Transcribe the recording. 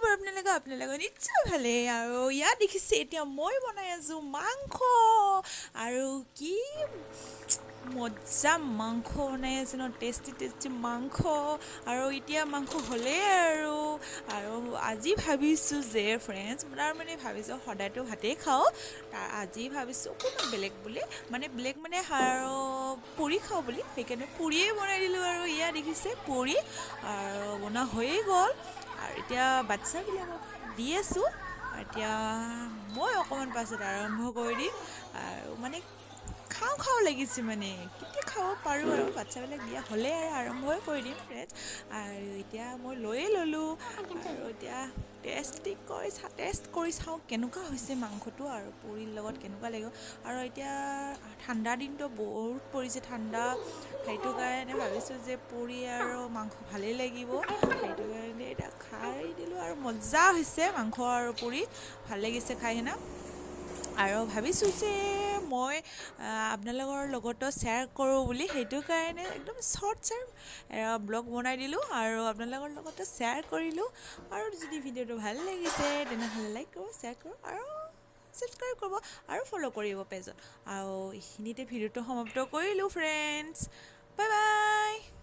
খবৰ আপোনালোকৰ নিশ্চয় ভালেই আৰু ইয়াত দেখিছে এতিয়া মই বনাই আছোঁ মাংস আৰু কি মজা মাংস বনাই আছে ন টেষ্টি মাংস আৰু এতিয়া মাংস হ'লেই আৰু আজি ভাবিছোঁ যে ফ্ৰেণ্ডছ তাৰ মানে ভাবিছোঁ সদায়তো ভাতেই খাওঁ তাৰ আজি ভাবিছোঁ অকণমান বেলেগ মানে আৰু পুৰি খাওঁ বুলি সেইকাৰণে পুৰিয়েই বনাই দিলোঁ আৰু ইয়া দেখিছে পুৰি আৰু বনোৱা হৈয়ে গ'ল আৰু এতিয়া বাচ্চাবিলাকক দি আছোঁ এতিয়া মই অকণমান পাছত আৰম্ভ কৰি দিম আৰু মানে খাওঁ লাগিছে মানে কেতিয়া খাব পাৰোঁ আৰু বাচ্চাবিলাক দিয়া হ'লে আৰু আৰম্ভই কৰি দিম ফ্ৰেণ্ডছ আৰু এতিয়া মই লৈয়ে ল'লোঁ আৰু এতিয়া টেষ্ট কৰি চাওঁ কেনেকুৱা হৈছে মাংসটো আৰু পুৰিৰ লগত কেনেকুৱা লাগিব আৰু এতিয়া ঠাণ্ডা দিনটো বহুত পৰিছে ঠাণ্ডা সেইটো কাৰণে ভাবিছোঁ যে পুৰি আৰু মাংস ভালেই লাগিব সেইটো কাৰণে এতিয়া খাই দিলোঁ আৰু মজা হৈছে মাংস আৰু পুৰি ভাল লাগিছে খাই হেনা আৰু ভাবিছোঁ যে মই আপোনালোকৰ লগতো শ্বেয়াৰ কৰোঁ বুলি সেইটো কাৰণে একদম শ্বৰ্টছ ব্লগ বনাই দিলোঁ আৰু আপোনালোকৰ লগতো শ্বেয়াৰ কৰিলোঁ আৰু যদি ভিডিঅ'টো ভাল লাগিছে তেনেহ'লে লাইক কৰিব শ্বেয়াৰ কৰিব আৰু ছাবস্ক্ৰাইব কৰিব আৰু ফ'ল' কৰিব পেজত আৰু এইখিনিতে ভিডিঅ'টো সমাপ্ত কৰিলোঁ ফ্ৰেণ্ডছ বাই বাই